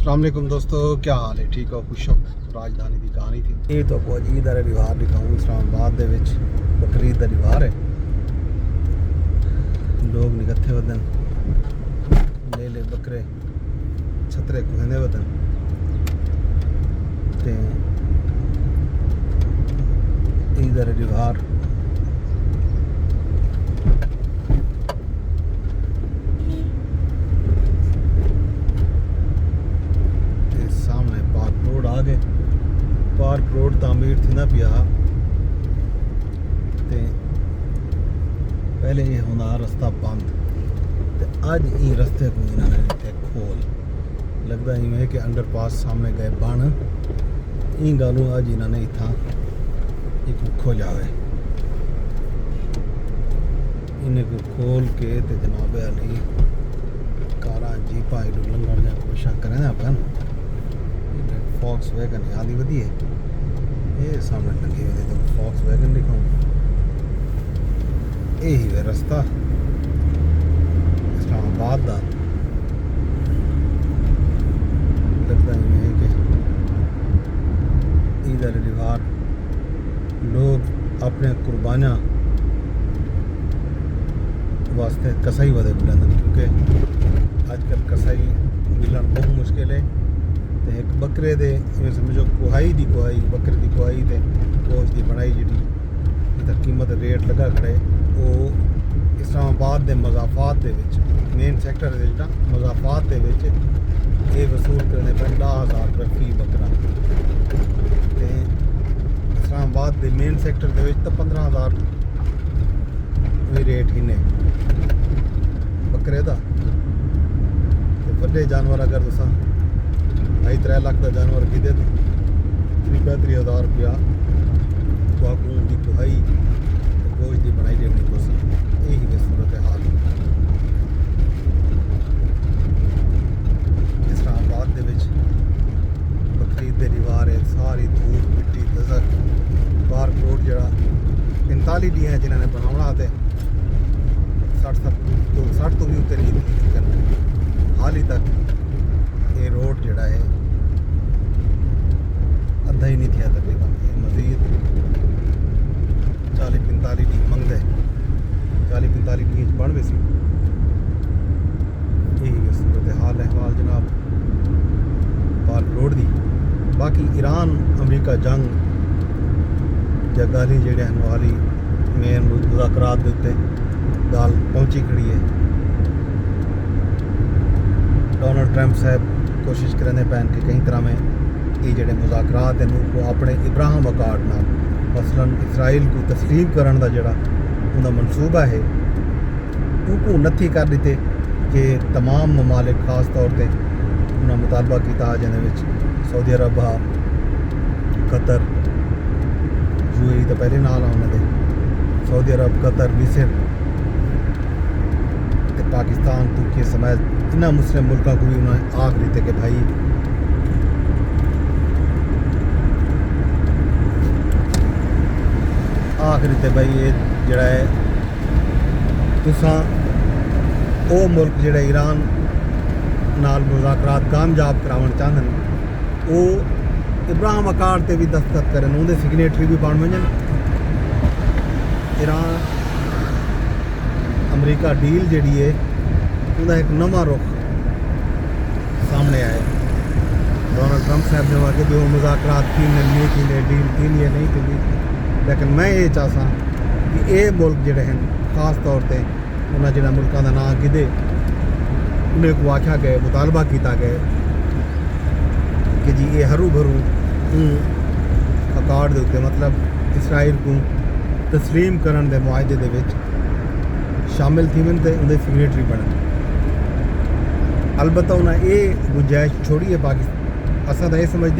अस्सलाम वालेकुम दोस्तों, क्या हाल है? ठीक हो? खुश हो? राजधानी की कहानी थी ये तो कुछ ईद का रिवार दिखाऊँ। इस्लामाबाद दे विच बकरीद का रिवार है। लोग निकत्थे वदन ले ले बकरे छतरे कुहने वदन ते ईद का रिवार आगे पार्क रोड तामीर थी ना पिया ते पहले ये होना रास्ता बंद ते अज ई रस्ते को इन्होंने इतने खोल लगता इवें कि अंडरपास सामने गए बन ई गलों अज इन्होंने इतना एक खोलिया हुआ इन्हें को खोल के ते जनाब अली कारा जीपा इडू लंघण दी कोशिश करें ना अपन फॉक्स वैगन याद ही वधिए ये सामने लगी हुई तो फॉक्स वैगन दिखाऊं यही है रास्ता इस्लामाबाद का लगता है कि ईद अल रिवार लोग अपने कुर्बानियाँ वास्ते कसाई वधे बुलांदन क्योंकि आजकल कसाई मिलन बहुत मुश्किल है। तो एक बकरे दे समझो कुहाई दी कुहाई बकरे दी कुहाई ते गोश्त दी बनाई जी इधर कीमत रेट लगा खड़े वो इस्लामाबाद दे मज़ाफात दे विच मेन सैक्टर दे ना मज़ाफात दे विच ये वसूल करने पे 10,000 रुपये फी बकरा ते इस्लामाबाद दे मेन सैक्टर दे विच तो 15,000 भी रेट ही ने बकरे दा ते वड्डे जानवर अगर तुसां 2.5-3 लाख का जानवर की दे 30-35 रुपया बाकू की कुहाई गोश्त की बनाई देनी तुसी यही है सूरत हाल इस्लामाबाद दे विच बकरीद दे रिवार है। सारी धूल मिट्टी दजक पार्क रोड जरा 45 डी है जिन्होंने बनाना तो 60 तो भी उत्ते नहीं करना हाल ही तक ये रोड जड़ा है अद्धा ही नहीं थिया तकरीबन ये मजीद 40-45 डी मंगते 40-45 डी बन भी सी यही सूरत हाल अहवाल जनाब पार्क रोड दी। बाकी ईरान अमरीका जंग जगाली जेड़े हैं वाली मेन मुज़ाकरात के उत्ते गाल पहुंची खड़ी है। डोनाल्ड ट्रंप साहब कोशिश करने पैन कि कई तरह में ये जोड़े मुज़ाकरात हैं वो अपने इब्राहिम अकार्ड नाल मसलन इसराइल को तस्लीम करने का जोड़ा उनका मनसूबा है उनको नथी कर दीते कि तमाम ममालिक खास तौर पर उन्हें मुतालबा किया जिन्हें सऊदी अरब कतर यूएई तो पहले नाल उन्होंने सऊदी अरब कतर मिस्र पाकिस्तान तुर्की समेत इन्होंने मुस्लिम मुल्कों को भी उन्होंने आख दी कि भाई आख दी भाई ये जड़ा है तुसां वो मुल्क जोड़े ईरान नाल मुज़ाकरात कामयाब करावन चाहते वो इब्राहिम अकार्ड से भी दस्तखत करें उनके सिग्नेटरी भी बन वजन ईरान अमरीका डील जी है उनका एक नवा रुख सामने आया। डोनाल्ड ट्रंप साहब ने कहा कि वो मुज़ाकरात थी नहीं थी डील थी नहीं थी लेकिन मैं ये चाहता कि ये मुल्क जोड़े हैं खास तौर पर उन्होंने जो मुल्कों का नाम गिदे उन्हें को आख्या गए मुतालबा किया गया कि जी ये हरू भरू अकार्ड के उत्ते मतलब इसराइल को तस्लीम करने के मुआहदे दे विच शामिल थी वन तो उनके सिग्नेटरी बनन। अलबत्ता उन्हें ये गुंजाइश छोड़ी है पाकिस्तान असा तो यह समझते